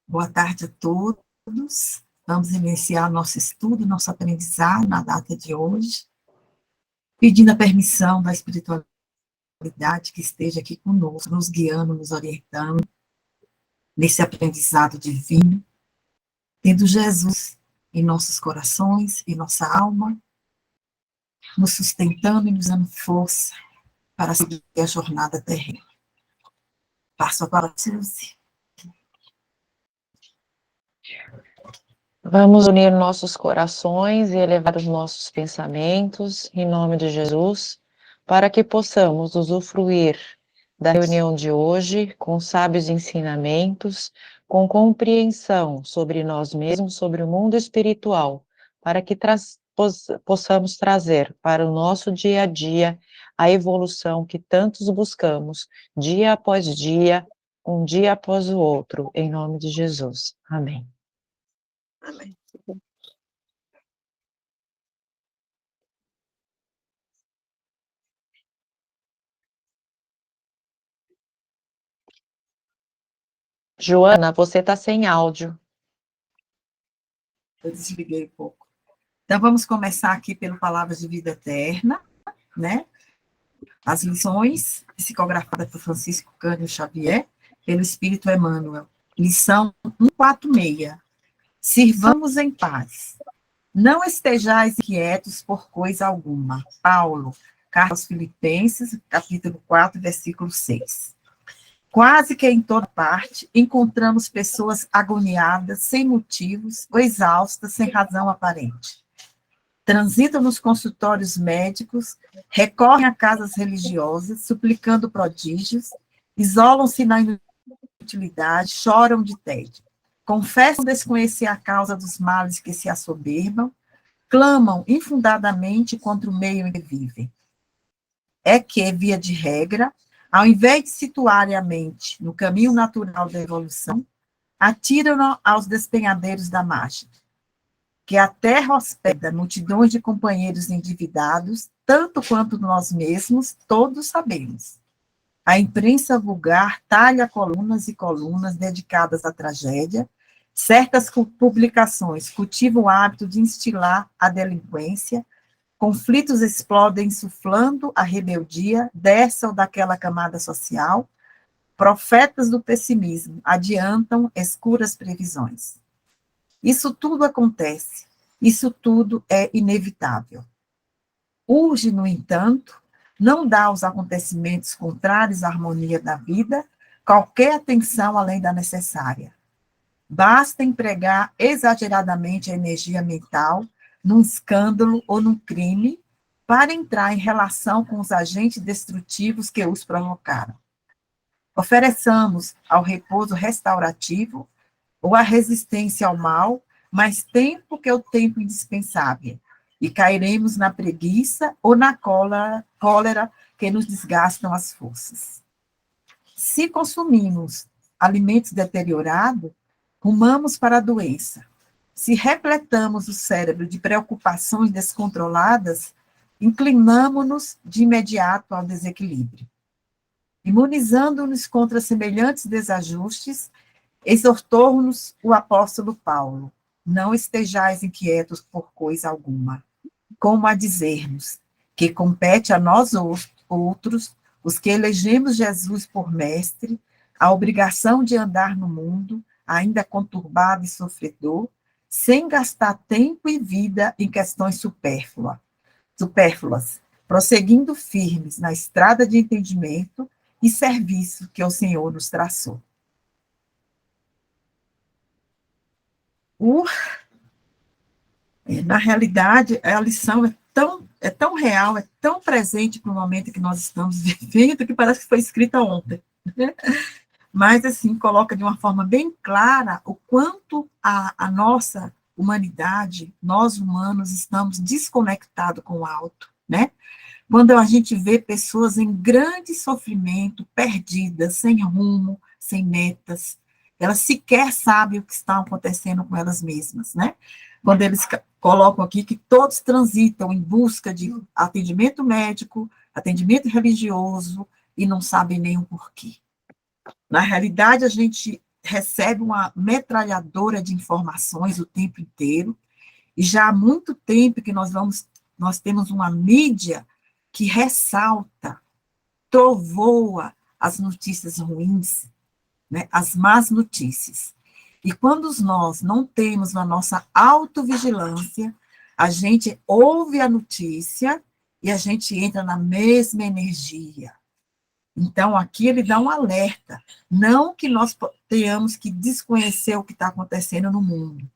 Boa tarde a todos. Vamos iniciar nosso estudo, nosso aprendizado na data de hoje, pedindo a permissão da espiritualidade que esteja aqui conosco, nos guiando, nos orientando nesse aprendizado divino, tendo Jesus em nossos corações, em nossa alma, nos sustentando e nos dando força para seguir a jornada terrena. Passo a palavra, Suzy. Vamos unir nossos corações e elevar os nossos pensamentos, em nome de Jesus, para que possamos usufruir da reunião de hoje com sábios ensinamentos, com compreensão sobre nós mesmos, sobre o mundo espiritual, para que possamos trazer para o nosso dia a dia a evolução que tantos buscamos, dia após dia, um dia após o outro, em nome de Jesus. Amém. Amém. Joana, você está sem áudio. Eu desliguei um pouco. Então, vamos começar aqui pelo Palavras de Vida Eterna, né? As lições psicografadas por Francisco Cândido Xavier, pelo Espírito Emmanuel. Lição 146. Sirvamos em paz. Não estejais inquietos por coisa alguma. Paulo, Carta aos Filipenses, capítulo 4, versículo 6. Quase que em toda parte encontramos pessoas agoniadas, sem motivos, ou exaustas, sem razão aparente. Transitam nos consultórios médicos, recorrem a casas religiosas, suplicando prodígios, isolam-se na inutilidade, choram de tédio. Confessam desconhecer a causa dos males que se assoberbam, clamam infundadamente contra o meio em que vivem. É que, via de regra, ao invés de situarem a mente no caminho natural da evolução, atiram-na aos despenhadeiros da margem. Que a terra hospeda multidões de companheiros endividados, tanto quanto nós mesmos, todos sabemos. A imprensa vulgar talha colunas e colunas dedicadas à tragédia, certas publicações cultivam o hábito de instilar a delinquência, conflitos explodem insuflando a rebeldia dessa ou daquela camada social, profetas do pessimismo adiantam escuras previsões. Isso tudo acontece, isso tudo é inevitável. Urge, no entanto, não dar aos acontecimentos contrários à harmonia da vida qualquer atenção além da necessária. Basta empregar exageradamente a energia mental num escândalo ou num crime para entrar em relação com os agentes destrutivos que os provocaram. Ofereçamos ao repouso restaurativo ou à resistência ao mal mais tempo que o tempo indispensável, e cairemos na preguiça ou na cólera que nos desgastam as forças. Se consumimos alimentos deteriorados, rumamos para a doença. Se repletamos o cérebro de preocupações descontroladas, inclinamo-nos de imediato ao desequilíbrio. Imunizando-nos contra semelhantes desajustes, exortou-nos o apóstolo Paulo: não estejais inquietos por coisa alguma, como a dizer-nos que compete a nós outros, os que elegemos Jesus por mestre, a obrigação de andar no mundo, ainda conturbado e sofredor, sem gastar tempo e vida em questões supérfluas, prosseguindo firmes na estrada de entendimento e serviço que o Senhor nos traçou. Na realidade, a lição é tão real, é tão presente para o momento que nós estamos vivendo, que parece que foi escrita ontem. Né? Mas, assim, coloca de uma forma bem clara o quanto a nossa humanidade, nós humanos, estamos desconectados com o alto, né? Quando a gente vê pessoas em grande sofrimento, perdidas, sem rumo, sem metas, elas sequer sabem o que está acontecendo com elas mesmas, né? Quando eles colocam aqui que todos transitam em busca de atendimento médico, atendimento religioso, e não sabem nem o porquê. Na realidade, a gente recebe uma metralhadora de informações o tempo inteiro, e já há muito tempo que nós temos uma mídia que ressalta, trovoa as notícias ruins, né, as más notícias. E quando nós não temos a nossa autovigilância, a gente ouve a notícia e a gente entra na mesma energia. Então, aqui ele dá um alerta. Não que nós tenhamos que desconhecer o que está acontecendo no mundo,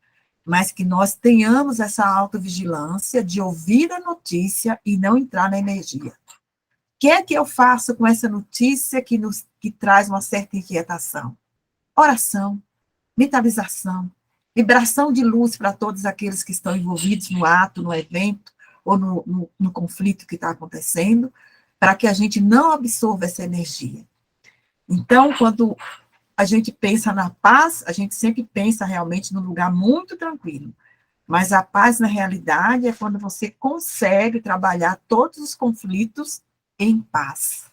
mas que nós tenhamos essa autovigilância de ouvir a notícia e não entrar na energia. O que é que eu faço com essa notícia que traz uma certa inquietação? Oração, mentalização, vibração de luz para todos aqueles que estão envolvidos no ato, no evento, ou no conflito que está acontecendo, para que a gente não absorva essa energia. Então, quando a gente pensa na paz, a gente sempre pensa realmente num lugar muito tranquilo. Mas a paz, na realidade, é quando você consegue trabalhar todos os conflitos em paz,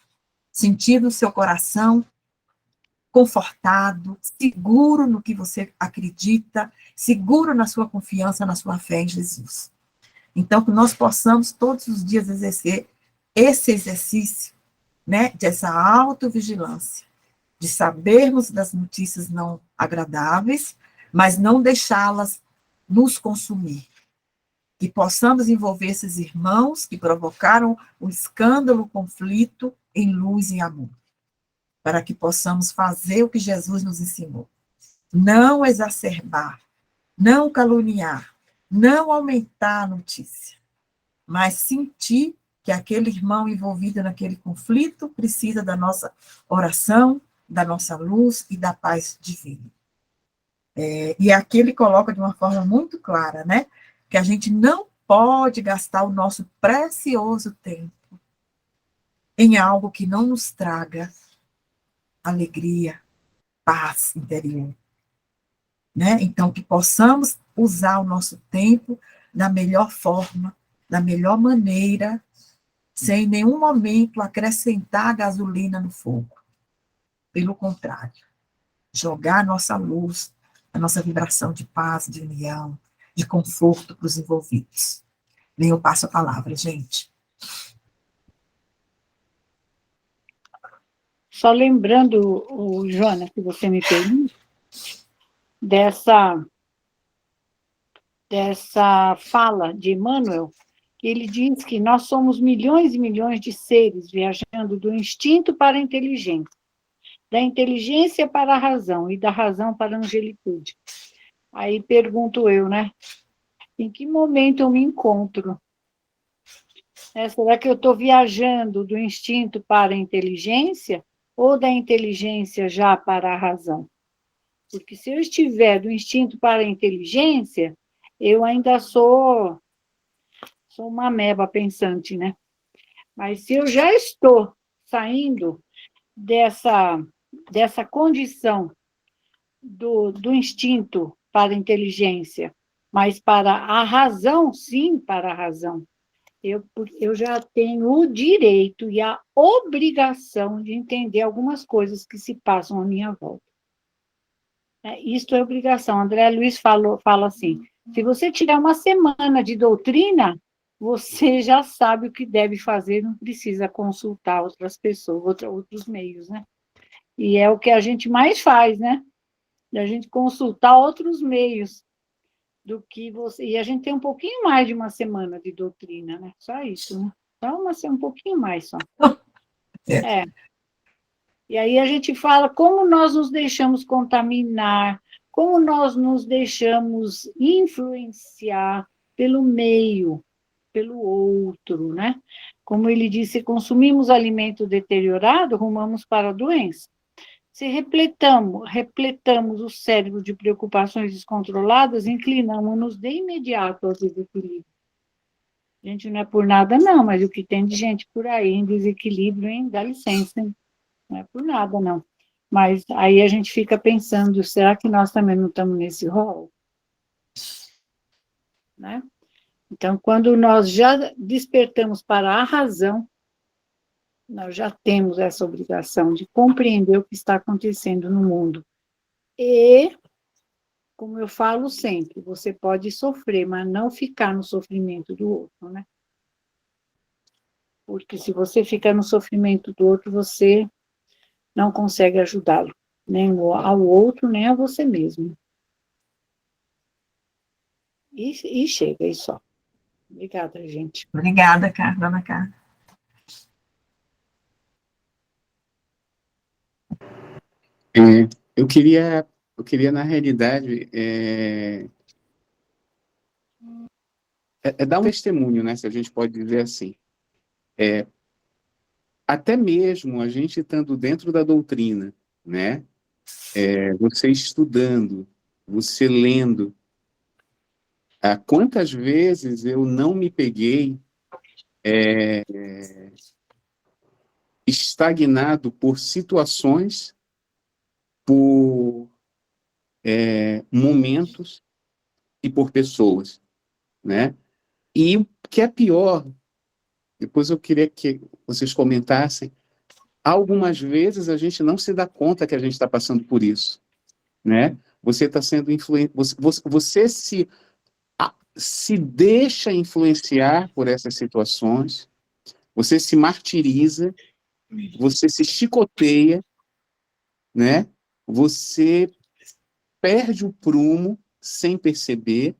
sentindo o seu coração confortado, seguro no que você acredita, seguro na sua confiança, na sua fé em Jesus. Então, que nós possamos todos os dias exercer esse exercício, né, dessa autovigilância, de sabermos das notícias não agradáveis, mas não deixá-las nos consumir. Que possamos envolver esses irmãos que provocaram o escândalo, o conflito, em luz e amor, para que possamos fazer o que Jesus nos ensinou. Não exacerbar, não caluniar, não aumentar a notícia, mas sentir que aquele irmão envolvido naquele conflito precisa da nossa oração, da nossa luz e da paz divina. E aqui ele coloca de uma forma muito clara, né, que a gente não pode gastar o nosso precioso tempo em algo que não nos traga alegria, paz interior. Né? Então, que possamos usar o nosso tempo da melhor forma, da melhor maneira, sem em nenhum momento acrescentar gasolina no fogo. Pelo contrário, jogar a nossa luz, a nossa vibração de paz, de união, de conforto para os envolvidos. Nem eu passo a palavra, gente. Só lembrando, o Joana, que você me permite, dessa fala de Emmanuel, que ele diz que nós somos milhões e milhões de seres viajando do instinto para a inteligência, da inteligência para a razão e da razão para a angelitude. Aí pergunto eu, né? Em que momento eu me encontro? Será que eu estou viajando do instinto para a inteligência ou da inteligência já para a razão? Porque se eu estiver do instinto para a inteligência, eu ainda sou uma ameba pensante, né? Mas se eu já estou saindo dessa condição do instinto para a inteligência, mas para a razão, sim, para a razão, eu já tenho o direito e a obrigação de entender algumas coisas que se passam à minha volta. Isto é obrigação. André Luiz fala assim, se você tiver uma semana de doutrina, você já sabe o que deve fazer, não precisa consultar outras pessoas, outros meios, né? E é o que a gente mais faz, né? A gente consultar outros meios do que você... E a gente tem um pouquinho mais de uma semana de doutrina, né? Só isso, né? Só um pouquinho mais, só. É. E aí a gente fala como nós nos deixamos contaminar, como nós nos deixamos influenciar pelo meio, pelo outro, né? Como ele disse, consumimos alimento deteriorado, rumamos para a doença. Se repletamos o cérebro de preocupações descontroladas, inclinamos-nos de imediato ao desequilíbrio. Gente, não é por nada, não, mas o que tem de gente por aí em desequilíbrio, hein? Dá licença, hein? Não é por nada, não. Mas aí a gente fica pensando, será que nós também não estamos nesse rol? Né? Então, quando nós já despertamos para a razão, Nós já temos essa obrigação de compreender o que está acontecendo no mundo. E, como eu falo sempre, você pode sofrer, mas não ficar no sofrimento do outro, né? Porque se você ficar no sofrimento do outro, você não consegue ajudá-lo, nem ao outro, nem a você mesmo. E chega, e só. Obrigada, gente. Obrigada, dona Carla. Eu queria, na realidade, dar um testemunho, né, se a gente pode dizer assim. Até mesmo a gente estando dentro da doutrina, né, você estudando, você lendo, quantas vezes eu não me peguei estagnado por situações, por momentos e por pessoas, né? E o que é pior, depois eu queria que vocês comentassem, algumas vezes a gente não se dá conta que a gente está passando por isso, né? Você está sendo você se deixa influenciar por essas situações, você se martiriza, você se chicoteia, né? Você perde o prumo sem perceber,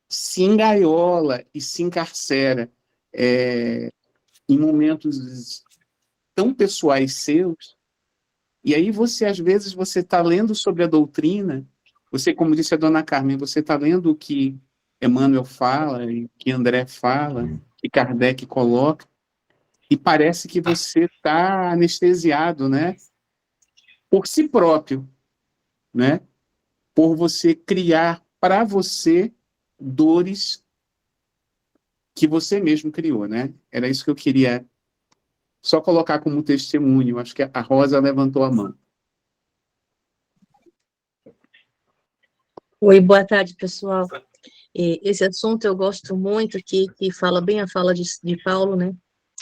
se engaiola e se encarcera em momentos tão pessoais seus, e aí você, às vezes, você está lendo sobre a doutrina, você, como disse a dona Carmen, você está lendo o que Emmanuel fala, e que André fala, que Kardec coloca, e parece que você está anestesiado, né? Por si próprio, né? Por você criar para você dores que você mesmo criou, né? Era isso que eu queria só colocar como testemunho. Acho que a Rosa levantou a mão. Oi, boa tarde, pessoal. Esse assunto eu gosto muito, que fala bem a fala de Paulo, né?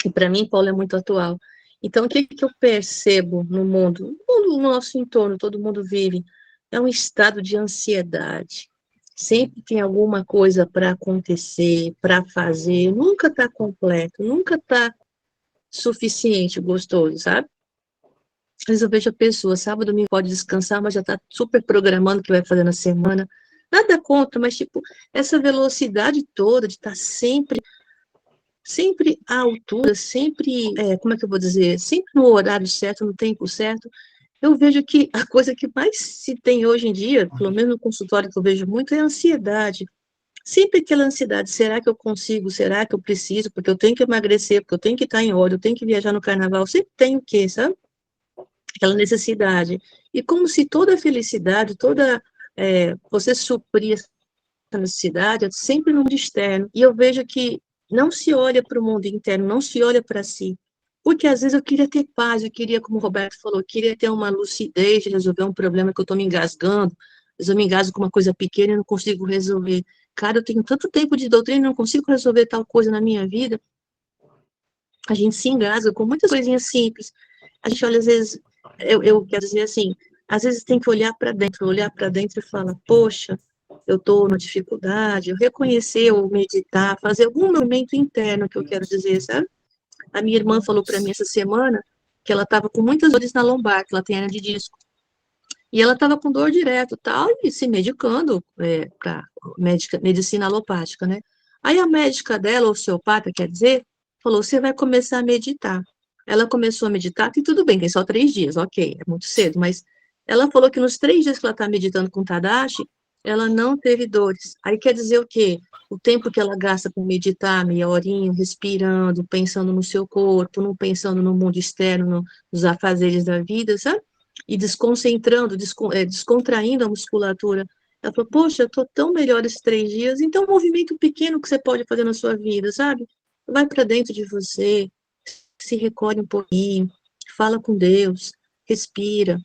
E para mim, Paulo é muito atual. Então, o que eu percebo no mundo? No nosso entorno, todo mundo vive. É um estado de ansiedade. Sempre tem alguma coisa para acontecer, para fazer. Nunca está completo, nunca está suficiente, gostoso, sabe? Às vezes eu vejo a pessoa, sábado, domingo pode descansar, mas já está super programando o que vai fazer na semana. Nada contra, mas, tipo, essa velocidade toda de estar sempre à altura, sempre, como é que eu vou dizer, sempre no horário certo, no tempo certo, eu vejo que a coisa que mais se tem hoje em dia, pelo menos no consultório que eu vejo muito, é a ansiedade. Sempre aquela ansiedade, será que eu consigo, será que eu preciso, porque eu tenho que emagrecer, porque eu tenho que estar em ordem, eu tenho que viajar no carnaval, sempre tem o quê, sabe? Aquela necessidade. E como se toda felicidade, você suprir essa necessidade, é sempre no mundo externo. E eu vejo que não se olha para o mundo interno, não se olha para si. Porque às vezes eu queria ter paz, eu queria, como o Roberto falou, eu queria ter uma lucidez de resolver um problema que eu estou me engasgando. Às vezes eu me engasgo com uma coisa pequena e não consigo resolver. Cara, eu tenho tanto tempo de doutrina e não consigo resolver tal coisa na minha vida. A gente se engasga com muitas coisinhas simples. A gente olha, às vezes, eu quero dizer assim, às vezes tem que olhar para dentro e falar, poxa, eu estou na dificuldade, eu reconhecer ou meditar, fazer algum movimento interno que eu quero dizer, sabe? A minha irmã falou para mim essa semana que ela estava com muitas dores na lombar, que ela tem hernia de disco. E ela estava com dor direto, tal, e se medicando para medicina alopática, né? Aí a médica dela, osteopata, quer dizer, falou, você vai começar a meditar. Ela começou a meditar, e tudo bem, tem só 3 dias, ok, é muito cedo, mas ela falou que nos 3 dias que ela está meditando com Tadashi, ela não teve dores. Aí quer dizer o quê? O tempo que ela gasta com meditar, meia horinha, respirando, pensando no seu corpo, não pensando no mundo externo, nos afazeres da vida, sabe? E desconcentrando, descontraindo a musculatura. Ela falou, poxa, eu tô tão melhor esses 3 dias, então é um movimento pequeno que você pode fazer na sua vida, sabe? Vai para dentro de você, se recolhe um pouquinho, fala com Deus, respira,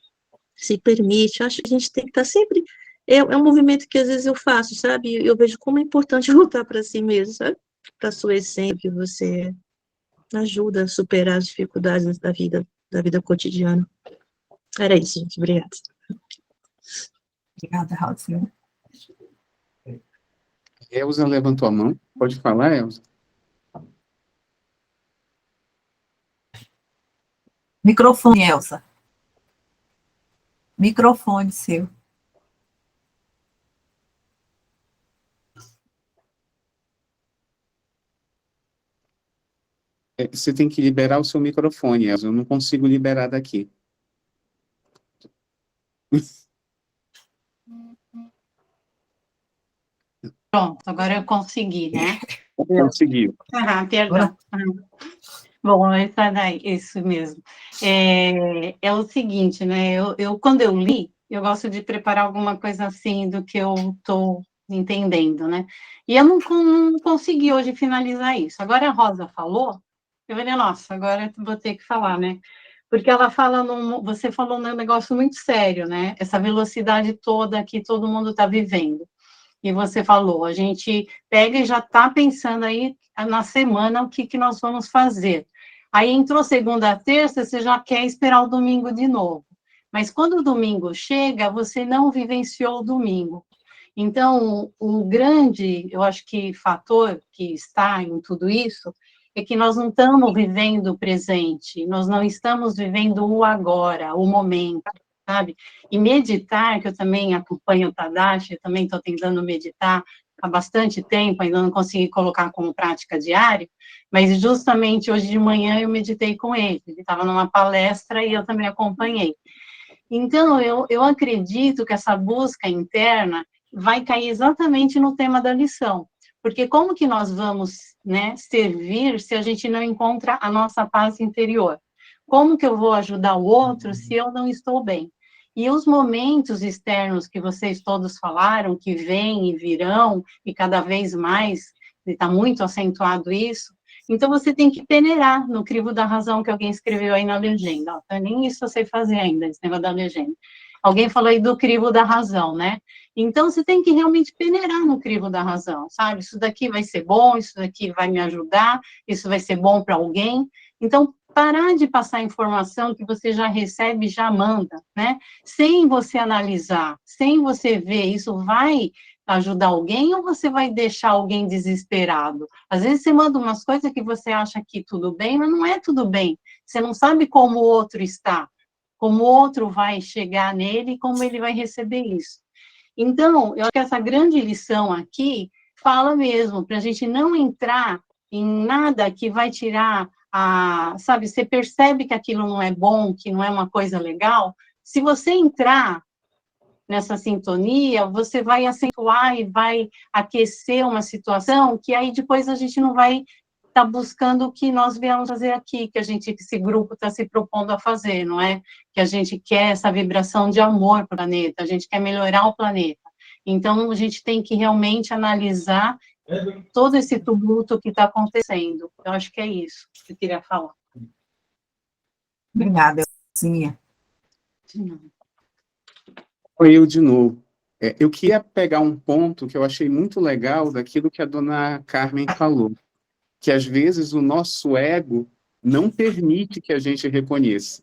se permite. Acho que a gente tem que estar sempre. É um movimento que às vezes eu faço, sabe? Eu vejo como é importante voltar para si mesmo, sabe? Para a sua essência que você é. ajuda a superar as dificuldades da vida cotidiana. Era isso, gente. Obrigada. Obrigada, Raulzinho. Elza levantou a mão. Pode falar, Elza? Microfone, Elsa. Microfone seu. Você tem que liberar o seu microfone, Elza. Eu não consigo liberar daqui. Pronto, agora eu consegui, né? Conseguiu. Perdão. Bom, isso mesmo. É o seguinte, né? Quando eu li, eu gosto de preparar alguma coisa assim do que eu estou entendendo, né? E eu não consegui hoje finalizar isso. Agora a Rosa falou, eu falei, nossa, agora eu vou ter que falar, né? Porque ela fala, você falou num negócio muito sério, né? Essa velocidade toda que todo mundo está vivendo. E você falou, a gente pega e já está pensando aí na semana o que nós vamos fazer. Aí entrou segunda, terça, você já quer esperar o domingo de novo. Mas quando o domingo chega, você não vivenciou o domingo. Então, o grande, eu acho que fator que está em tudo isso é que nós não estamos vivendo o presente, nós não estamos vivendo o agora, o momento, sabe? E meditar, que eu também acompanho o Tadashi, eu também estou tentando meditar há bastante tempo, ainda não consegui colocar como prática diária, mas justamente hoje de manhã eu meditei com ele estava numa palestra e eu também acompanhei. Então, eu acredito que essa busca interna vai cair exatamente no tema da lição, porque como que nós vamos, né, servir se a gente não encontra a nossa paz interior? Como que eu vou ajudar o outro se eu não estou bem? E os momentos externos que vocês todos falaram, que vêm e virão, e cada vez mais, está muito acentuado isso, então você tem que peneirar no crivo da razão que alguém escreveu aí na legenda. Ó, então, nem isso eu sei fazer ainda, esse negócio da legenda. Alguém falou aí do crivo da razão, né? Então, você tem que realmente peneirar no crivo da razão, sabe? Isso daqui vai ser bom, isso daqui vai me ajudar, isso vai ser bom para alguém. Então, parar de passar informação que você já recebe e já manda, né? Sem você analisar, sem você ver, isso vai ajudar alguém ou você vai deixar alguém desesperado? Às vezes você manda umas coisas que você acha que tudo bem, mas não é tudo bem. Você não sabe como o outro está, como o outro vai chegar nele e como ele vai receber isso. Então, eu acho que essa grande lição aqui fala mesmo, para a gente não entrar em nada que vai tirar sabe, você percebe que aquilo não é bom, que não é uma coisa legal, se você entrar nessa sintonia, você vai acentuar e vai aquecer uma situação que aí depois a gente não vai estar buscando o que nós viemos fazer aqui, que esse grupo está se propondo a fazer, não é? Que a gente quer essa vibração de amor para o planeta, a gente quer melhorar o planeta. Então, a gente tem que realmente analisar todo esse tumulto que está acontecendo. Eu acho que é isso que eu queria falar. Obrigada, Elzinha. Foi eu de novo. Eu queria pegar um ponto que eu achei muito legal daquilo que a dona Carmen falou, que às vezes o nosso ego não permite que a gente reconheça.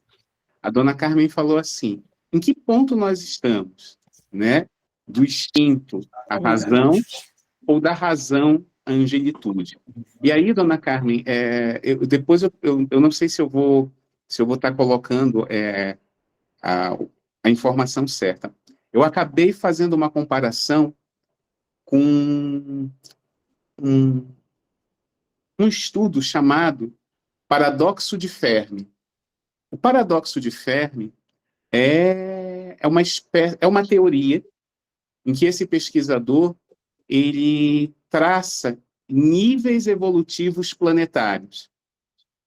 A dona Carmen falou assim, em que ponto nós estamos, né? Do instinto à razão ou da razão à angelitude. E aí, dona Carmen, depois eu não sei se eu vou estar colocando a informação certa. Eu acabei fazendo uma comparação com um estudo chamado paradoxo de Fermi. O paradoxo de Fermi é uma teoria em que esse pesquisador ele traça níveis evolutivos planetários,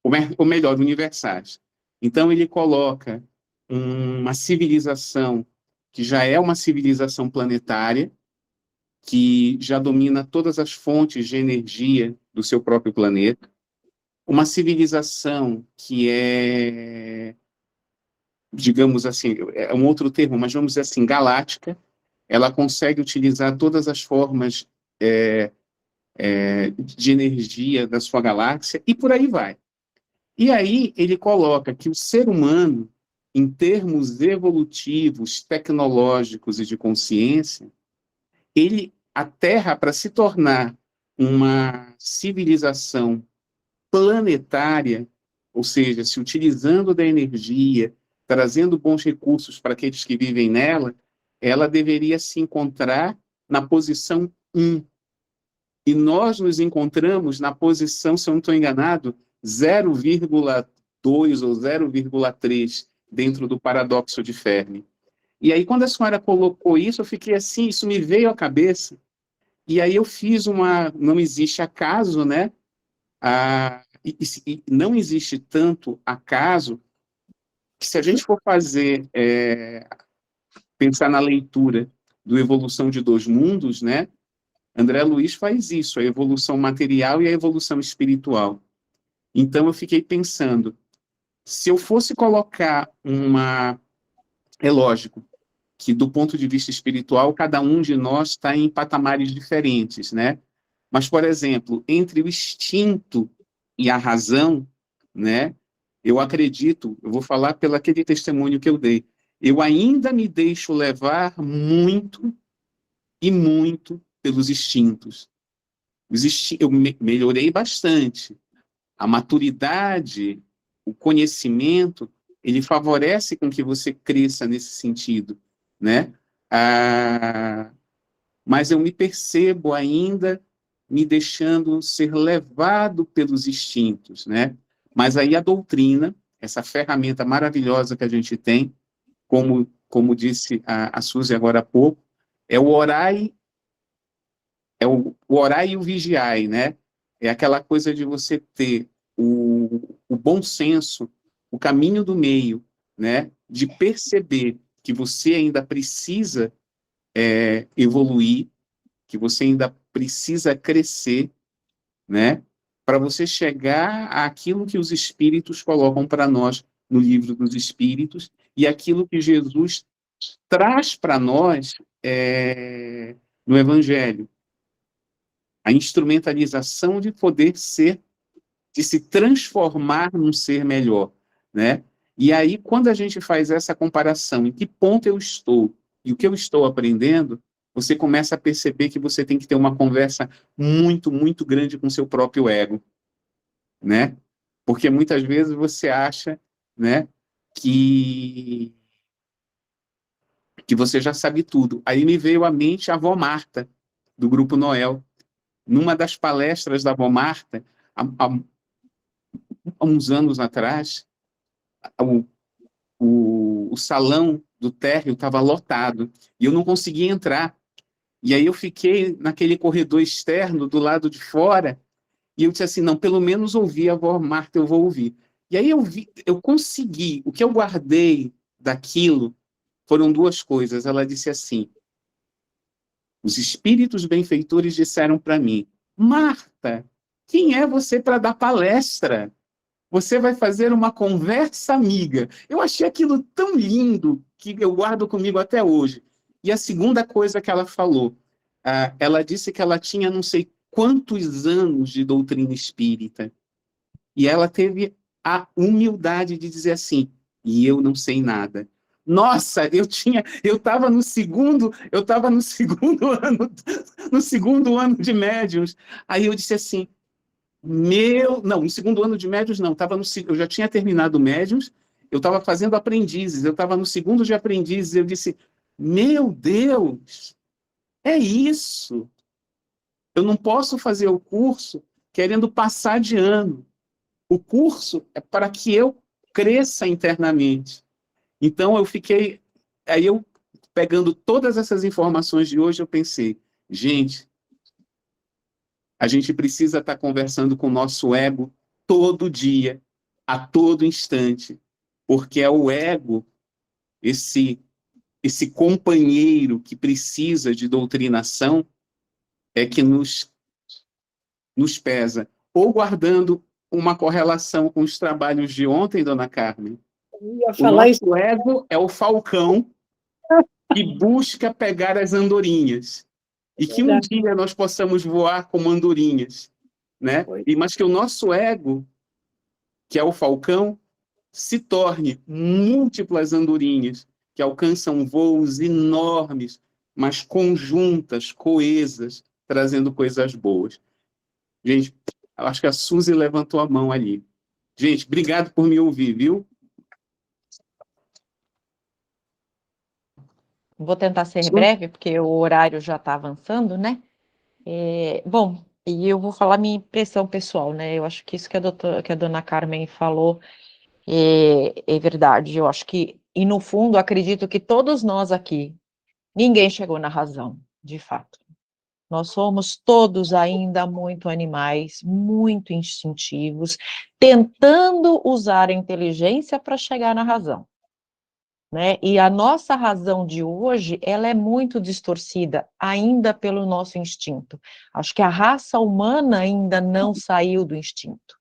ou melhor, universais. Então, ele coloca uma civilização que já é uma civilização planetária, que já domina todas as fontes de energia do seu próprio planeta, uma civilização que digamos assim, é um outro termo, mas vamos dizer assim, galáctica, ela consegue utilizar todas as formas de energia da sua galáxia, e por aí vai. E aí ele coloca que o ser humano, em termos evolutivos, tecnológicos e de consciência, a Terra, para se tornar uma civilização planetária, ou seja, se utilizando da energia, trazendo bons recursos para aqueles que vivem nela, ela deveria se encontrar na posição 1. E nós nos encontramos na posição, se eu não estou enganado, 0,2 ou 0,3 dentro do paradoxo de Fermi. E aí, quando a senhora colocou isso, eu fiquei assim, isso me veio à cabeça. E aí eu fiz não existe acaso, né? E não existe tanto acaso que se a gente for pensar na leitura do Evolução de Dois Mundos, né? André Luiz faz isso, a evolução material e a evolução espiritual. Então eu fiquei pensando, se eu fosse colocar é lógico que do ponto de vista espiritual, cada um de nós está em patamares diferentes, né? Mas, por exemplo, entre o instinto e a razão, né? Eu acredito, eu vou falar pelo aquele testemunho que eu dei, eu ainda me deixo levar muito e muito pelos instintos. Eu melhorei bastante. A maturidade, o conhecimento, ele favorece com que você cresça nesse sentido, né? Mas eu me percebo ainda me deixando ser levado pelos instintos, né? Mas aí a doutrina, essa ferramenta maravilhosa que a gente tem, como disse a Suzy agora há pouco, é o orai e o vigiai, né? É aquela coisa de você ter o bom senso, o caminho do meio, né? De perceber que você ainda precisa evoluir, que você ainda precisa crescer, né? Para você chegar àquilo que os Espíritos colocam para nós no Livro dos Espíritos e aquilo que Jesus traz para nós no Evangelho. A instrumentalização de poder de se transformar num ser melhor, né? E aí, quando a gente faz essa comparação, em que ponto eu estou e o que eu estou aprendendo, você começa a perceber que você tem que ter uma conversa muito, muito grande com seu próprio ego, né? Porque muitas vezes você acha, né, que você já sabe tudo. Aí me veio à mente a avó Marta, do Grupo Noel. Numa das palestras da avó Marta, há uns anos atrás, o salão do térreo estava lotado e eu não conseguia entrar. E aí eu fiquei naquele corredor externo, do lado de fora, e eu disse assim, não, pelo menos ouvir a avó Marta, eu vou ouvir. E aí eu consegui, o que eu guardei daquilo foram duas coisas. Ela disse assim, os espíritos benfeitores disseram para mim, Marta, quem é você para dar palestra? Você vai fazer uma conversa amiga. Eu achei aquilo tão lindo que eu guardo comigo até hoje. E a segunda coisa que ela falou, ela disse que ela tinha não sei quantos anos de doutrina espírita. E ela teve a humildade de dizer assim, e eu não sei nada. Nossa, eu estava no segundo ano, no segundo ano de médiuns. Aí eu disse assim, não, no segundo ano de médiuns não, eu já tinha terminado médiuns, eu estava fazendo aprendizes, eu estava no segundo de aprendizes, eu disse, meu Deus, é isso. Eu não posso fazer o curso querendo passar de ano. O curso é para que eu cresça internamente. Então, aí eu, pegando todas essas informações de hoje, eu pensei, gente, a gente precisa estar conversando com o nosso ego todo dia, a todo instante, porque é o ego, esse companheiro que precisa de doutrinação, é que nos pesa. Ou guardando uma correlação com os trabalhos de ontem, dona Carmen, o nosso ego é o falcão que busca pegar as andorinhas. E que um dia nós possamos voar como andorinhas, né? Mas que o nosso ego que é o falcão, se torne múltiplas andorinhas que alcançam voos enormes, mas conjuntas, coesas, trazendo coisas boas. Gente, eu acho que a Suzy levantou a mão ali. Gente, obrigado por me ouvir, viu? Vou tentar ser breve, porque o horário já está avançando, né? Bom, e eu vou falar minha impressão pessoal, né? Eu acho que isso que a dona Carmen falou é verdade. Eu acho que, e no fundo, acredito que todos nós aqui, ninguém chegou na razão, de fato. Nós somos todos ainda muito animais, muito instintivos, tentando usar a inteligência para chegar na razão. Né? E a nossa razão de hoje, ela é muito distorcida, ainda pelo nosso instinto. Acho que a raça humana ainda não saiu do instinto.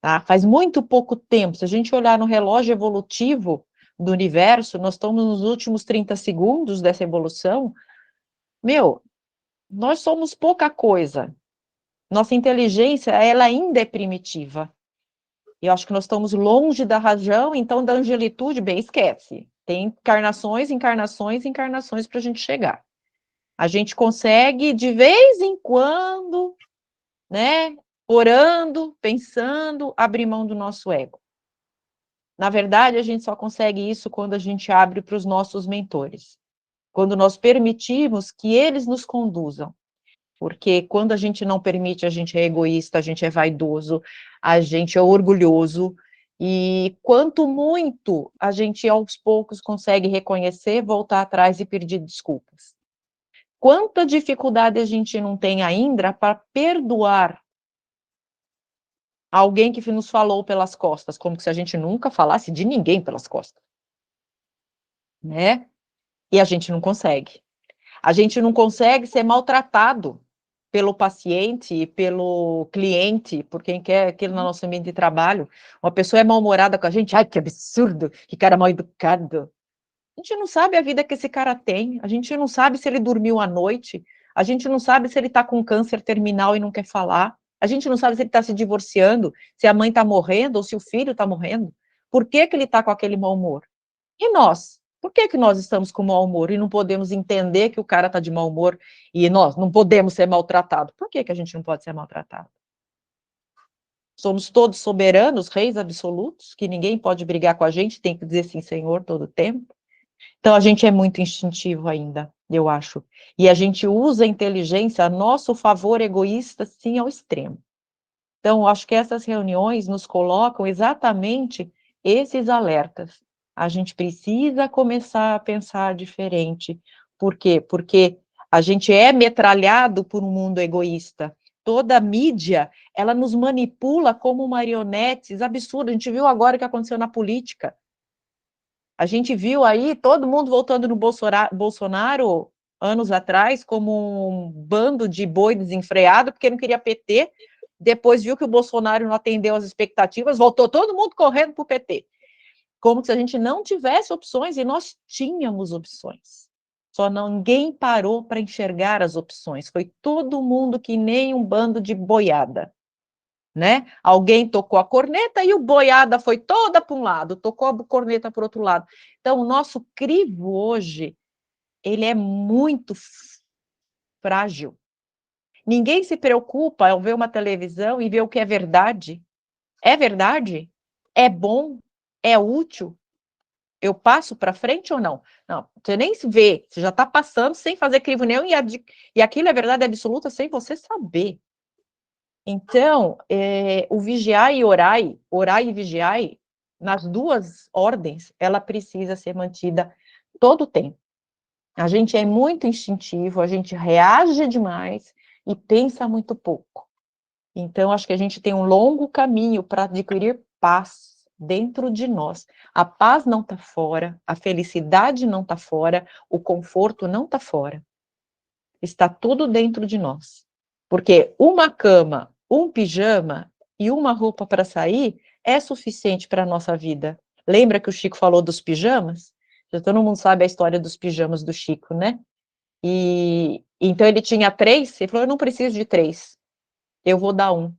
Tá? Faz muito pouco tempo, se a gente olhar no relógio evolutivo do universo, nós estamos nos últimos 30 segundos dessa evolução, nós somos pouca coisa. Nossa inteligência, ela ainda é primitiva. Eu acho que nós estamos longe da razão, então da angelitude, bem, esquece. Tem encarnações, encarnações, encarnações para a gente chegar. A gente consegue, de vez em quando, né, orando, pensando, abrir mão do nosso ego. Na verdade, a gente só consegue isso quando a gente abre para os nossos mentores. Quando nós permitimos que eles nos conduzam. Porque quando a gente não permite, a gente é egoísta, a gente é vaidoso, a gente é orgulhoso, e quanto muito a gente aos poucos consegue reconhecer, voltar atrás e pedir desculpas. Quanta dificuldade a gente não tem ainda para perdoar alguém que nos falou pelas costas, como se a gente nunca falasse de ninguém pelas costas, né? E a gente não consegue. A gente não consegue ser maltratado pelo paciente, pelo cliente, por quem quer aquilo no nosso ambiente de trabalho. Uma pessoa é mal-humorada com a gente, ai, que absurdo, que cara mal-educado. A gente não sabe a vida que esse cara tem, a gente não sabe se ele dormiu à noite, a gente não sabe se ele está com câncer terminal e não quer falar, a gente não sabe se ele está se divorciando, se a mãe está morrendo ou se o filho está morrendo. Por que que ele está com aquele mau humor? E nós? Por que que nós estamos com mau humor e não podemos entender que o cara está de mau humor e nós não podemos ser maltratados? Por que que a gente não pode ser maltratado? Somos todos soberanos, reis absolutos, que ninguém pode brigar com a gente, tem que dizer sim, senhor, todo tempo. Então, a gente é muito instintivo ainda, eu acho. E a gente usa a inteligência a nosso favor egoísta, sim, ao extremo. Então, eu acho que essas reuniões nos colocam exatamente esses alertas. A gente precisa começar a pensar diferente. Por quê? Porque a gente é metralhado por um mundo egoísta. Toda a mídia, ela nos manipula como marionetes absurdas. A gente viu agora o que aconteceu na política. A gente viu aí todo mundo voltando no Bolsonaro anos atrás como um bando de boi desenfreado, porque não queria PT. Depois viu que o Bolsonaro não atendeu às expectativas, voltou todo mundo correndo para o PT. Como se a gente não tivesse opções, e nós tínhamos opções. Só ninguém parou para enxergar as opções. Foi todo mundo que nem um bando de boiada. Né? Alguém tocou a corneta e o boiada foi toda para um lado, tocou a corneta para o outro lado. Então, o nosso crivo hoje, ele é muito frágil. Ninguém se preocupa ao ver uma televisão e ver o que é verdade. É verdade? É bom? É útil? Eu passo para frente ou não? Não, você nem se vê, você já está passando sem fazer crivo nenhum e aquilo é verdade absoluta sem você saber. Então, o vigiai e orai e vigiai, nas duas ordens, ela precisa ser mantida todo o tempo. A gente é muito instintivo, a gente reage demais e pensa muito pouco. Então, acho que a gente tem um longo caminho para adquirir paz dentro de nós. A paz não está fora, a felicidade não está fora, o conforto não está fora. Está tudo dentro de nós. Porque uma cama, um pijama e uma roupa para sair é suficiente para a nossa vida. Lembra que o Chico falou dos pijamas? Já todo mundo sabe a história dos pijamas do Chico, né? E então ele tinha 3, ele falou, eu não preciso de 3, eu vou dar um.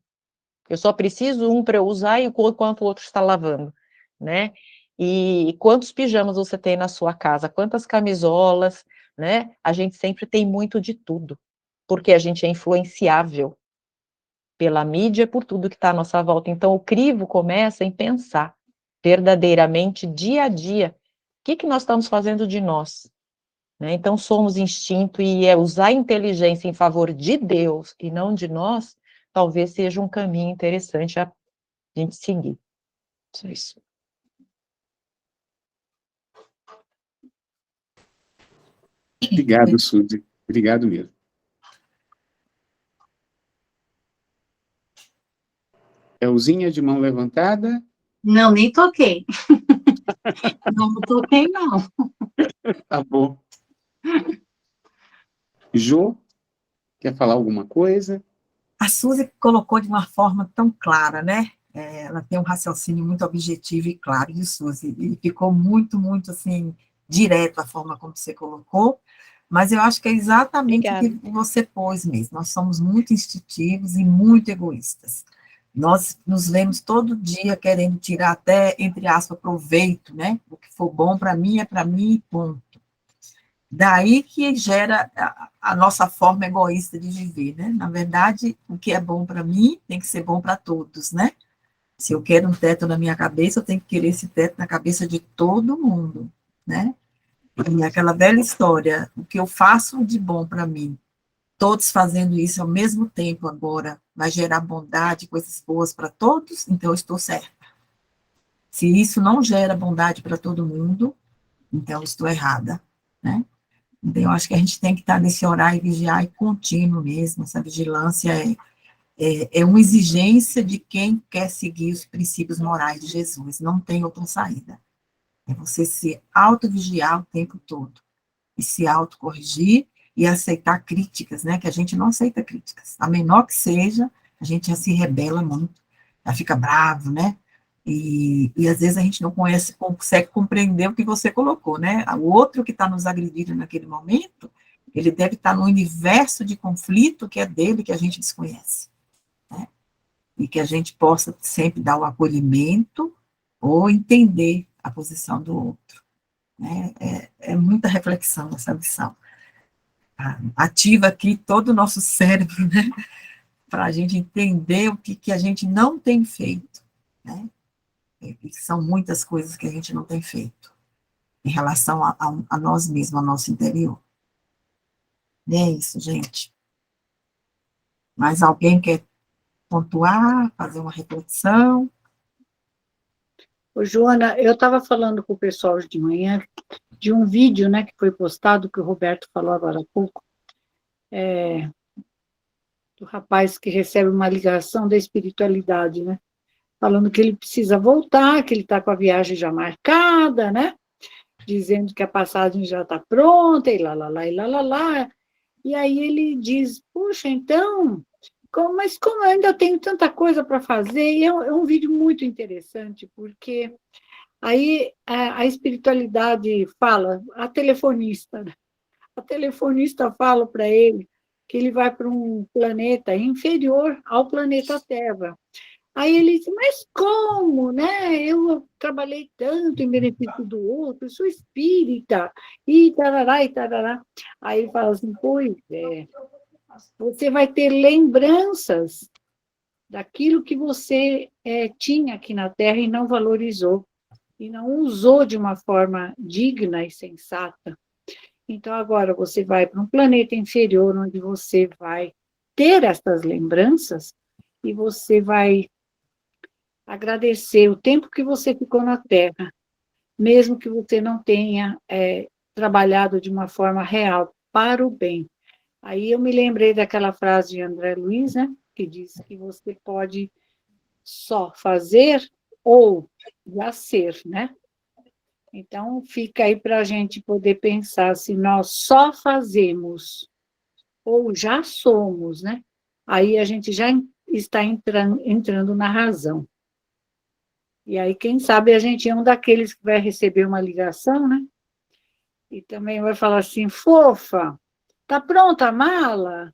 Eu só preciso um para eu usar enquanto o outro está lavando, né? E quantos pijamas você tem na sua casa? Quantas camisolas, né? A gente sempre tem muito de tudo, porque a gente é influenciável pela mídia, por tudo que está à nossa volta. Então, o crivo começa em pensar verdadeiramente, dia a dia, o que nós estamos fazendo de nós, né? Então, somos instinto e usar a inteligência em favor de Deus e não de nós, talvez seja um caminho interessante a gente seguir. Só isso. Obrigado, Suzy. Obrigado mesmo. Elzinha, de mão levantada. Não, nem toquei. Não toquei, não. Tá bom. Jô, quer falar alguma coisa? A Suzy colocou de uma forma tão clara, né? Ela tem um raciocínio muito objetivo e claro de Suzy, e ficou muito, muito, assim, direto a forma como você colocou, mas eu acho que é exatamente o que você pôs mesmo. Nós somos muito instintivos e muito egoístas. Nós nos vemos todo dia querendo tirar até, entre aspas, proveito, né? O que for bom para mim é para mim e ponto. Daí que gera a nossa forma egoísta de viver, né? Na verdade, o que é bom para mim tem que ser bom para todos, né? Se eu quero um teto na minha cabeça, eu tenho que querer esse teto na cabeça de todo mundo, né? E aquela velha história, o que eu faço de bom para mim, todos fazendo isso ao mesmo tempo agora, vai gerar bondade, coisas boas para todos, então eu estou certa. Se isso não gera bondade para todo mundo, então eu estou errada, né? Então, eu acho que a gente tem que estar nesse orar e vigiar e contínuo mesmo. Essa vigilância é uma exigência de quem quer seguir os princípios morais de Jesus. Não tem outra saída. É você se autovigiar o tempo todo. E se autocorrigir e aceitar críticas, né? Que a gente não aceita críticas. A menor que seja, a gente já se rebela muito. Já fica bravo, né? E às vezes a gente não consegue compreender o que você colocou, né? O outro que está nos agredindo naquele momento, ele deve estar no universo de conflito que é dele, que a gente desconhece, né? E que a gente possa sempre dar o acolhimento ou entender a posição do outro, né? É muita reflexão essa lição. Ativa aqui todo o nosso cérebro, né? Para a gente entender o que a gente não tem feito, né? E são muitas coisas que a gente não tem feito em relação a nós mesmos, ao nosso interior. E é isso, gente. Mais alguém quer pontuar, fazer uma reflexão? Ô, Joana, eu estava falando com o pessoal hoje de manhã de um vídeo, né, que foi postado, que o Roberto falou agora há pouco, do rapaz que recebe uma ligação da espiritualidade, né, falando que ele precisa voltar, que ele está com a viagem já marcada, né, dizendo que a passagem já está pronta, e lá, lá, lá, e lá, lá, lá. E aí ele diz, puxa, então, mas como eu ainda tenho tanta coisa para fazer, e é um vídeo muito interessante, porque aí a espiritualidade fala, né? A telefonista fala para ele que ele vai para um planeta inferior ao planeta Terra. Aí ele diz, mas como, né? Eu trabalhei tanto em benefício do outro, sou espírita, e tarará, e tarará. Aí ele fala assim, pois é, você vai ter lembranças daquilo que você tinha aqui na Terra e não valorizou, e não usou de uma forma digna e sensata. Então, agora você vai para um planeta inferior, onde você vai ter essas lembranças, e você vai agradecer o tempo que você ficou na Terra, mesmo que você não tenha trabalhado de uma forma real, para o bem. Aí eu me lembrei daquela frase de André Luiz, né, que diz que você pode só fazer ou já ser, né? Então, fica aí para a gente poder pensar se nós só fazemos ou já somos, né? Aí a gente já está entrando na razão. E aí, quem sabe, a gente é um daqueles que vai receber uma ligação, né? E também vai falar assim, fofa, tá pronta a mala?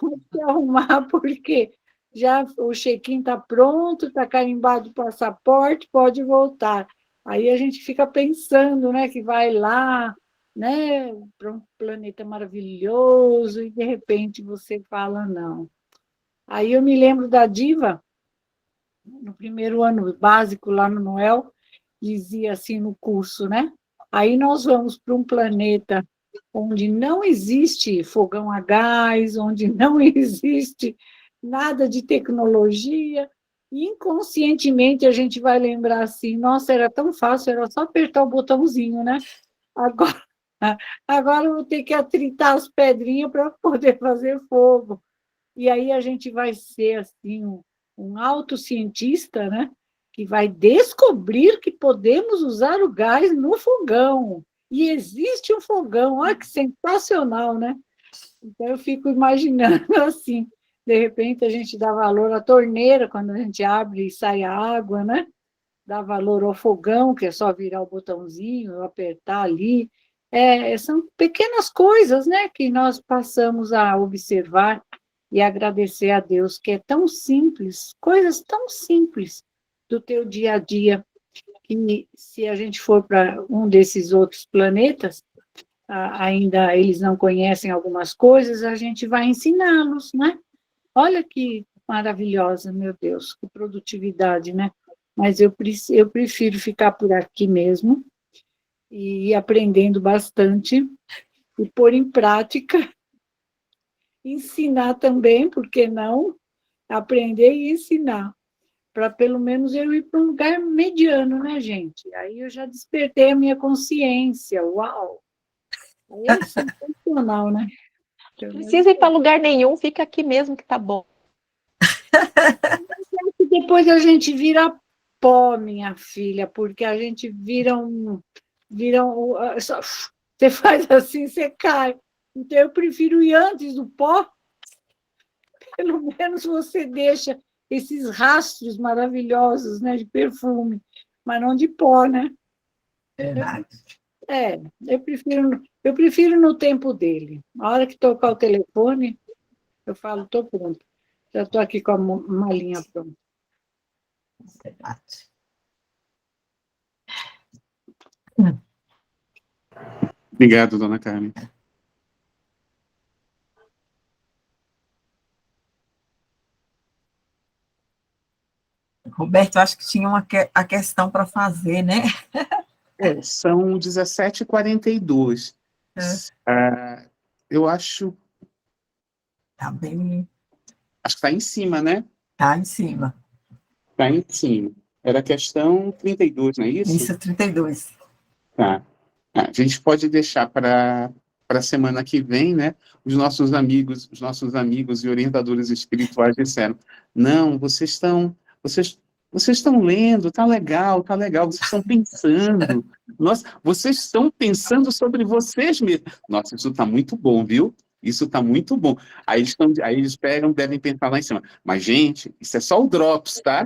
Vamos se arrumar, porque já o check-in está pronto, está carimbado o passaporte, pode voltar. Aí a gente fica pensando, né, que vai lá, né, para um planeta maravilhoso, e de repente você fala não. Aí eu me lembro da Diva, no primeiro ano básico lá no Noel, dizia assim no curso, né? Aí nós vamos para um planeta onde não existe fogão a gás, onde não existe nada de tecnologia, e inconscientemente a gente vai lembrar assim, nossa, era tão fácil, era só apertar o botãozinho, né? Agora, agora eu vou ter que atritar as pedrinhas para poder fazer fogo. E aí a gente vai ser assim um autocientista, né? Que vai descobrir que podemos usar o gás no fogão. E existe um fogão, olha que sensacional, né? Então eu fico imaginando assim, de repente a gente dá valor à torneira quando a gente abre e sai a água, né? Dá valor ao fogão, que é só virar o botãozinho, apertar ali. São pequenas coisas, né, que nós passamos a observar e agradecer a Deus, que é tão simples, coisas tão simples do teu dia a dia, que se a gente for para um desses outros planetas, ainda eles não conhecem algumas coisas, a gente vai ensiná-los, né? Olha que maravilhosa, meu Deus, que produtividade, né? Mas eu prefiro ficar por aqui mesmo e ir aprendendo bastante e pôr em prática, ensinar também, por que não? Aprender e ensinar, para pelo menos eu ir para um lugar mediano, né, gente? Aí eu já despertei a minha consciência, uau! Aí é sensacional, né? Não precisa ir para lugar nenhum, fica aqui mesmo que tá bom. Depois a gente vira pó, minha filha, porque a gente você faz assim, você cai. Então eu prefiro ir antes do pó, pelo menos você deixa esses rastros maravilhosos, né, de perfume, mas não de pó, né? Verdade. Eu prefiro no tempo dele. A hora que tocar o telefone, eu falo, estou pronto. Já estou aqui com a malinha pronta. Verdade. Obrigado, dona Carmen. Roberto, eu acho que tinha a questão para fazer, né? São 17h42. Eu acho Tá bem, que está em cima, né? tá em cima. Está em cima. Era a questão 32, não é isso? Isso, 32. Tá. A gente pode deixar para a semana que vem, né? Os nossos amigos e orientadores espirituais disseram: não, vocês estão lendo, tá legal, vocês estão pensando. Nossa, vocês estão pensando sobre vocês mesmos. Nossa, isso está muito bom, viu? Isso está muito bom. Aí eles pegam, devem pensar lá em cima. Mas, gente, isso é só o Drops, tá?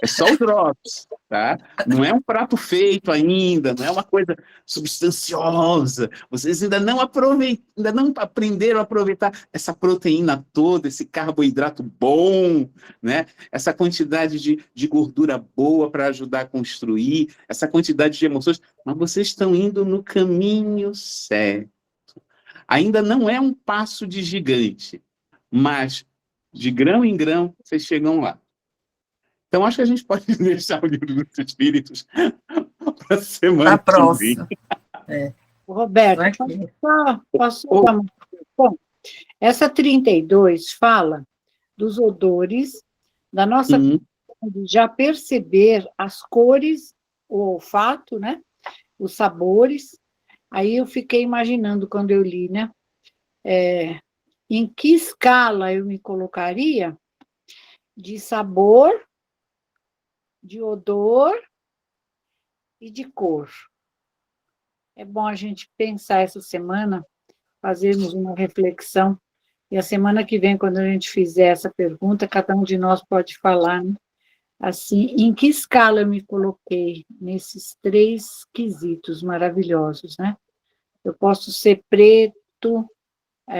É só o Drops, tá? Não é um prato feito ainda, não é uma coisa substanciosa. Vocês ainda não aprenderam a aproveitar essa proteína toda, esse carboidrato bom, né? Essa quantidade de gordura boa para ajudar a construir, essa quantidade de emoções. Mas vocês estão indo no caminho certo. Ainda não é um passo de gigante, mas de grão em grão vocês chegam lá. Então, acho que a gente pode deixar o livro dos Espíritos para a semana que vem. Próxima. Roberto, posso dar uma sugestão? Essa 32 fala dos odores, da nossa de já perceber as cores, o olfato, né? Os sabores. Aí eu fiquei imaginando quando eu li, né? Em que escala eu me colocaria de sabor, de odor e de cor. É bom a gente pensar essa semana, fazermos uma reflexão, e a semana que vem, quando a gente fizer essa pergunta, cada um de nós pode falar, né? Assim, em que escala eu me coloquei nesses 3 quesitos maravilhosos, né? Eu posso ser preto,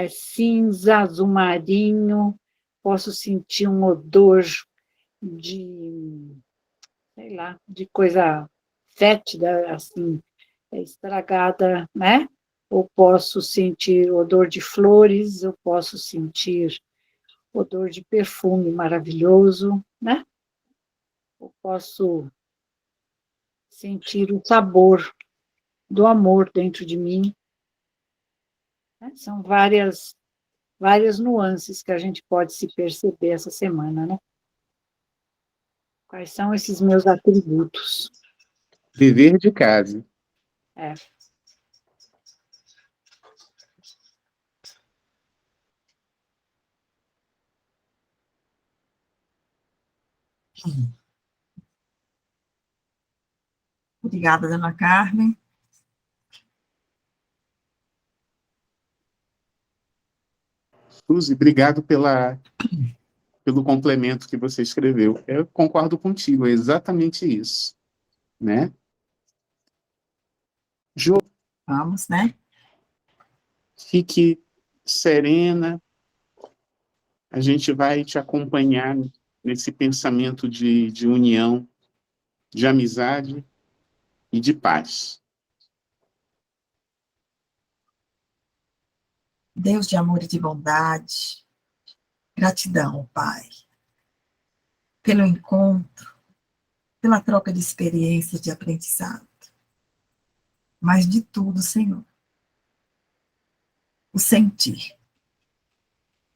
cinza, azul marinho, posso sentir um odor de, sei lá, de coisa fétida, assim, estragada, né? Ou posso sentir odor de flores, eu posso sentir odor de perfume maravilhoso, né? Eu posso sentir o sabor do amor dentro de mim, né? São várias nuances que a gente pode se perceber essa semana, né? Quais são esses meus atributos? Dever de casa. É. Obrigada, dona Carmen. Suzy, obrigado pelo complemento que você escreveu. Eu concordo contigo, é exatamente isso, né? Jo, Vamos, né? fique serena, a gente vai te acompanhar nesse pensamento de união, de amizade e de paz. Deus de amor e de bondade, gratidão, Pai, pelo encontro, pela troca de experiências de aprendizado, mas de tudo, Senhor, o sentir,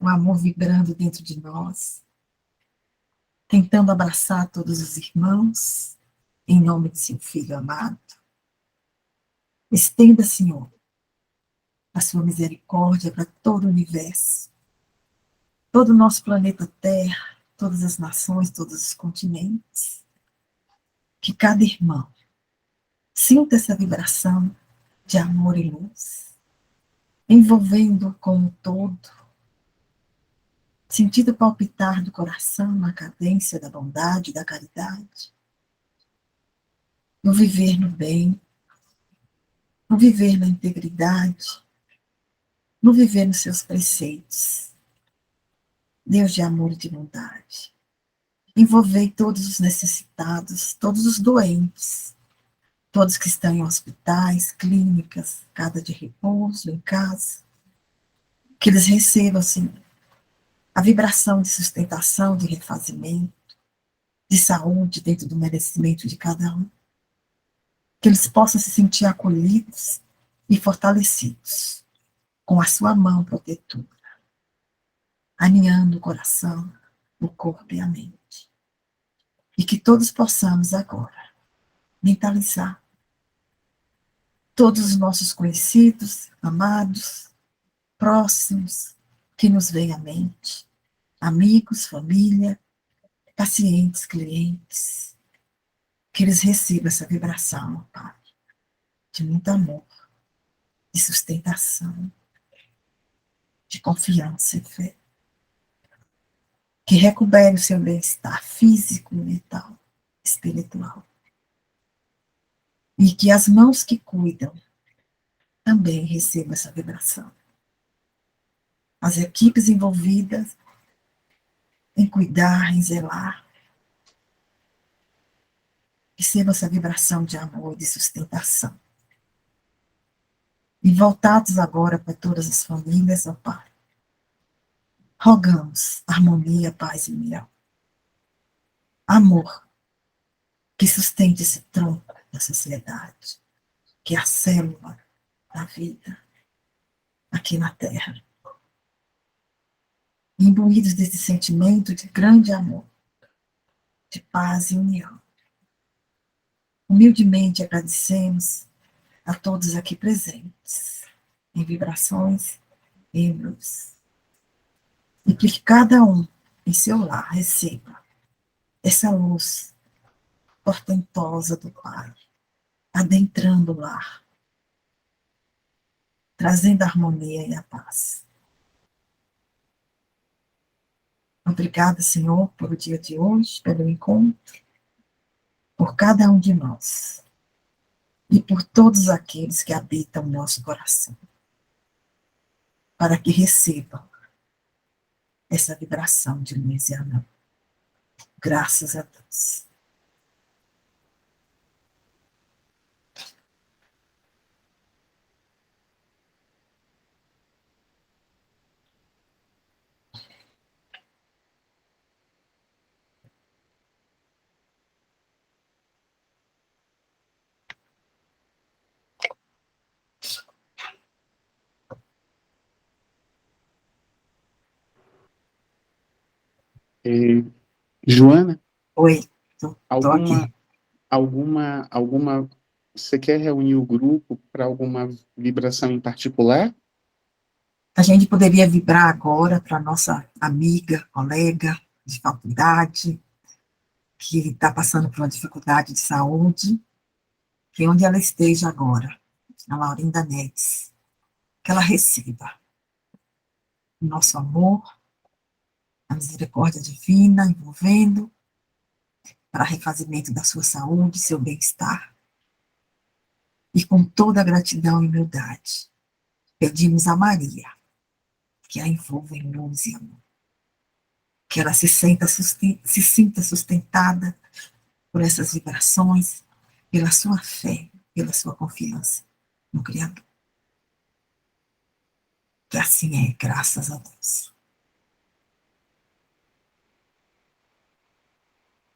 o amor vibrando dentro de nós, tentando abraçar todos os irmãos, em nome de seu Filho amado. Estenda, Senhor, a sua misericórdia para todo o universo, todo o nosso planeta Terra, todas as nações, todos os continentes. Que cada irmão sinta essa vibração de amor e luz, envolvendo com o todo, sentindo o palpitar do coração na cadência da bondade e da caridade, no viver no bem, no viver na integridade, no viver nos seus preceitos. Deus de amor e de bondade, envolvei todos os necessitados, todos os doentes, todos que estão em hospitais, clínicas, casa de repouso, em casa, que eles recebam, Senhor, a vibração de sustentação, de refazimento, de saúde dentro do merecimento de cada um, que eles possam se sentir acolhidos e fortalecidos com a sua mão protetora, alinhando o coração, o corpo e a mente. E que todos possamos agora mentalizar todos os nossos conhecidos, amados, próximos, que nos vêm à mente, amigos, família, pacientes, clientes, que eles recebam essa vibração, Pai, de muito amor, de sustentação, de confiança e fé, que recupere o seu bem-estar físico, mental, espiritual, e que as mãos que cuidam também recebam essa vibração. As equipes envolvidas em cuidar, em zelar, recebam essa vibração de amor e de sustentação. E voltados agora para todas as famílias, ó Pai, rogamos harmonia, paz e união. Amor, que sustente esse tronco da sociedade, que é a célula da vida aqui na Terra. Imbuídos desse sentimento de grande amor, de paz e união. Humildemente agradecemos a todos aqui presentes, em vibrações e em luz. E que cada um, em seu lar, receba essa luz portentosa do Pai, adentrando o lar, trazendo a harmonia e a paz. Obrigada, Senhor, pelo dia de hoje, pelo encontro, por cada um de nós e por todos aqueles que habitam o nosso coração, para que recebam essa vibração de luz e amor. Graças a Deus. Joana, Oi, tô alguma, aqui. você quer reunir o grupo para alguma vibração em particular? A gente poderia vibrar agora para nossa amiga, colega de faculdade, que está passando por uma dificuldade de saúde, que onde ela esteja agora, a Laurinda Neves, que ela receba o nosso amor, a misericórdia divina envolvendo para refazimento da sua saúde, seu bem-estar, e com toda a gratidão e humildade, pedimos a Maria que a envolva em luz e amor, que ela se sinta sustentada por essas vibrações, pela sua fé, pela sua confiança no Criador. Que assim é, graças a Deus.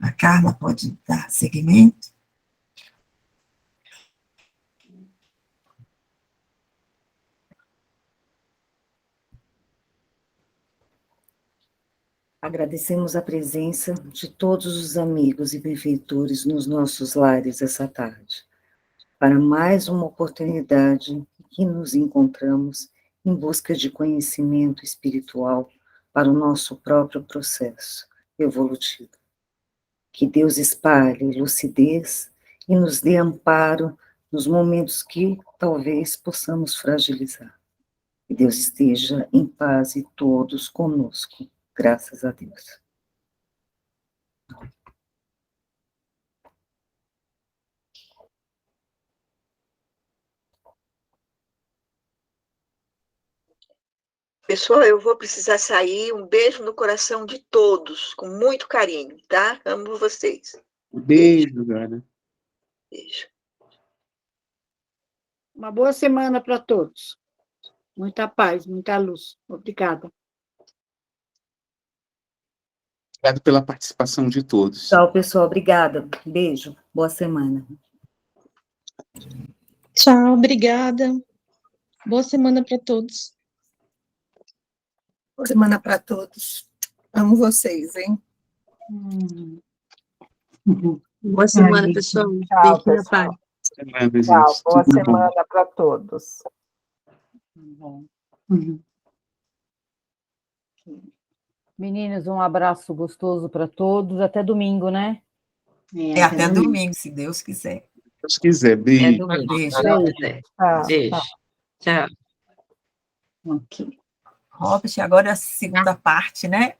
A Carla pode dar seguimento? Agradecemos a presença de todos os amigos e benfeitores nos nossos lares essa tarde, para mais uma oportunidade em que nos encontramos em busca de conhecimento espiritual para o nosso próprio processo evolutivo. Que Deus espalhe lucidez e nos dê amparo nos momentos que talvez possamos fragilizar. Que Deus esteja em paz e todos conosco. Graças a Deus. Pessoal, eu vou precisar sair. Um beijo no coração de todos, com muito carinho, tá? Amo vocês. Beijo, Joana. Beijo. Uma boa semana para todos. Muita paz, muita luz. Obrigada. Obrigado pela participação de todos. Tchau, pessoal. Obrigada. Beijo. Boa semana. Tchau, obrigada. Boa semana para todos. Boa semana para todos. Amo vocês, hein? Boa semana, pessoal. Tchau, Beijo na paz. Semana, Tchau, gente. boa Tudo bom. semana para todos. Meninos, um abraço gostoso para todos. Até domingo, né? Até domingo, se Deus quiser. Se Deus quiser, beijo. Beijo. Tchau. Beijo. Tchau. Ok. Robert, agora é a segunda parte, né?